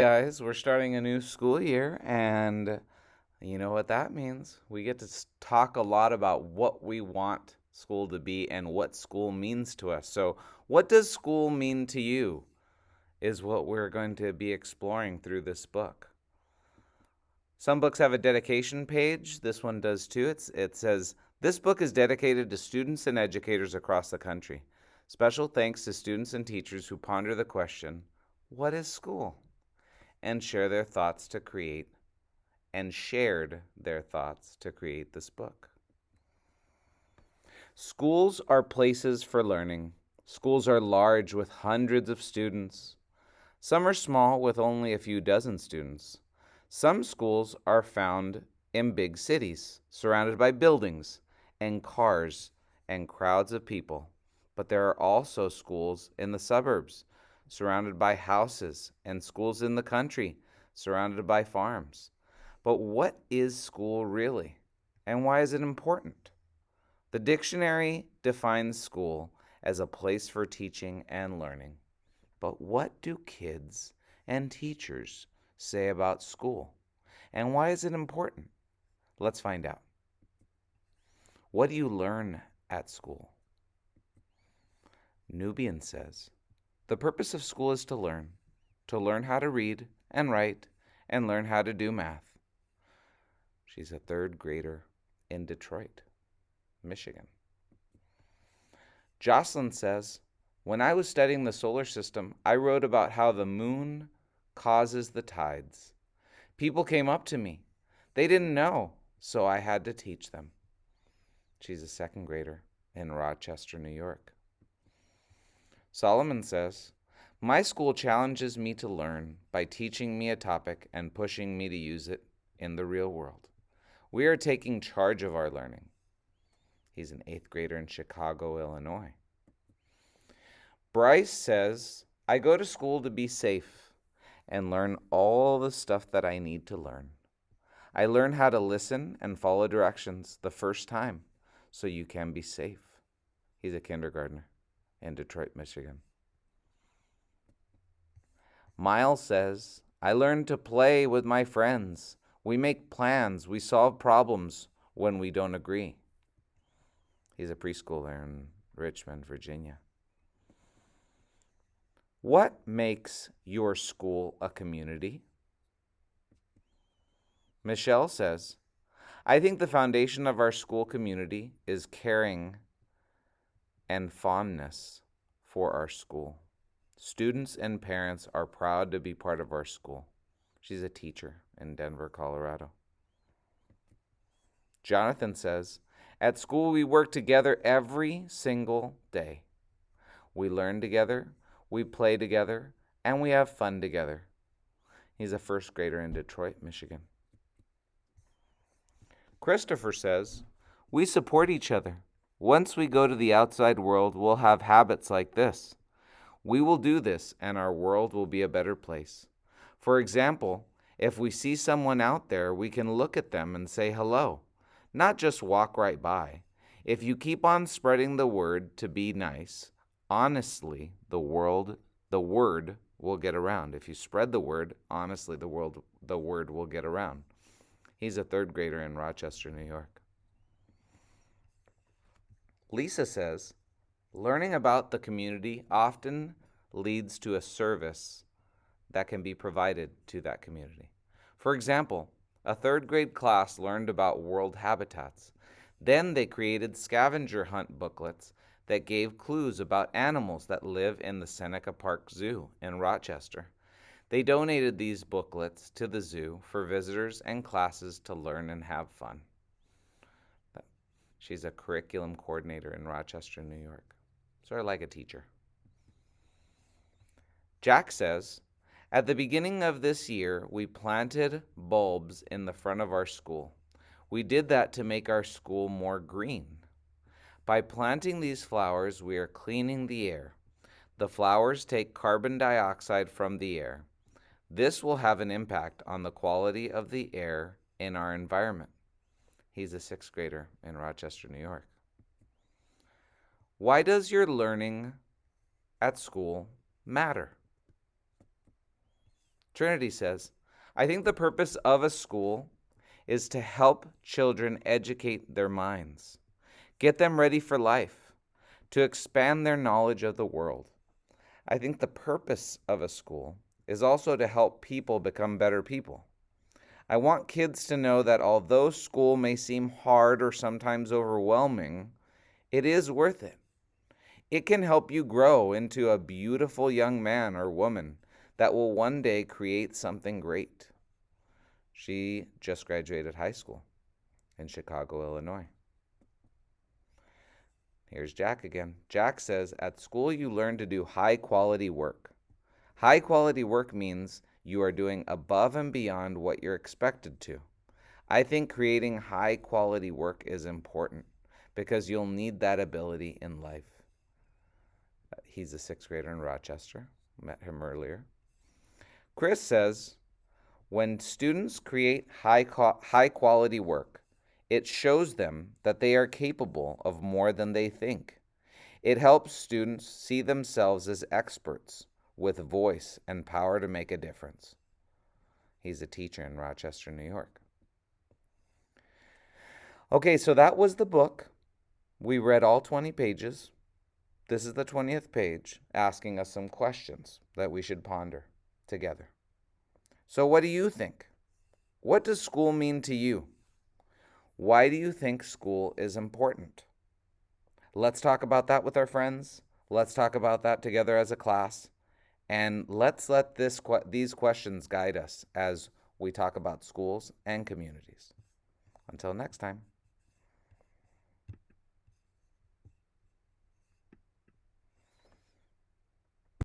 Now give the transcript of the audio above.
Guys, we're starting a new school year, and you know what that means. We get to talk a lot about what we want school to be and what school means to us. So, what does school mean to you is what we're going to be exploring through this book. Some books have a dedication page. This one does too. It says, "This book is dedicated to students and educators across the country. Special thanks to students and teachers who ponder the question, what is school? And share their thoughts to create and shared their thoughts to create this book." Schools are places for learning. Schools are large with hundreds of students. Some are small with only a few dozen students. Some schools are found in big cities, surrounded by buildings and cars and crowds of people. But there are also schools in the suburbs, surrounded by houses, and schools in the country, surrounded by farms. But what is school really? And why is it important? The dictionary defines school as a place for teaching and learning. But what do kids and teachers say about school? And why is it important? Let's find out. What do you learn at school? Nubian says, "The purpose of school is to learn how to read and write, and learn how to do math." She's a third grader in Detroit, Michigan. Jocelyn says, "When I was studying the solar system, I wrote about how the moon causes the tides. People came up to me. They didn't know, so I had to teach them." She's a second grader in Rochester, New York. Solomon says, "My school challenges me to learn by teaching me a topic and pushing me to use it in the real world. We are taking charge of our learning." He's an eighth grader in Chicago, Illinois. Bryce says, "I go to school to be safe and learn all the stuff that I need to learn. I learn how to listen and follow directions the first time so you can be safe." He's a kindergartner in Detroit, Michigan. Miles says, "I learn to play with my friends. We make plans. We solve problems when we don't agree." He's a preschooler in Richmond, Virginia. What makes your school a community? Michelle says, "I think the foundation of our school community is caring and fondness for our school. Students and parents are proud to be part of our school." She's a teacher in Denver, Colorado. Jonathan says, "At school we work together every single day. We learn together, we play together, and we have fun together." He's a first grader in Detroit, Michigan. Christopher says, "We support each other. Once we go to the outside world, we'll have habits like this. We will do this, and our world will be a better place. For example, if we see someone out there, we can look at them and say hello, not just walk right by. If you keep on spreading the word to be nice, honestly, the word will get around. If you spread the word, honestly, the word will get around." He's a third grader in Rochester, New York. Lisa says, "Learning about the community often leads to a service that can be provided to that community. For example, a third grade class learned about world habitats. Then they created scavenger hunt booklets that gave clues about animals that live in the Seneca Park Zoo in Rochester. They donated these booklets to the zoo for visitors and classes to learn and have fun." She's a curriculum coordinator in Rochester, New York. Sort of like a teacher. Jack says, "At the beginning of this year, we planted bulbs in the front of our school. We did that to make our school more green. By planting these flowers, we are cleaning the air. The flowers take carbon dioxide from the air. This will have an impact on the quality of the air in our environment." He's a sixth grader in Rochester, New York. Why does your learning at school matter? Trinity says, I think the purpose of a school is to help children educate their minds, get them ready for life, to expand their knowledge of the world. I think the purpose of a school is also to help people become better people. I want kids to know that although school may seem hard or sometimes overwhelming, it is worth it. It can help you grow into a beautiful young man or woman that will one day create something great. She just graduated high school in Chicago, Illinois. Here's Jack again. Jack says, at school you learn to do high quality work. High quality work means you are doing above and beyond what you're expected to. I think creating high quality work is important because you'll need that ability in life. He's a sixth grader in Rochester. Met him earlier. Chris says, when students create high quality work, it shows them that they are capable of more than they think. It helps students see themselves as experts with voice and power to make a difference. He's a teacher in Rochester, New York. Okay, so that was the book. We read all 20 pages. This is the 20th page, asking us some questions that we should ponder together. So what do you think? What does school mean to you? Why do you think school is important? Let's talk about that with our friends. Let's talk about that together as a class. And let's let these questions guide us as we talk about schools and communities. Until next time.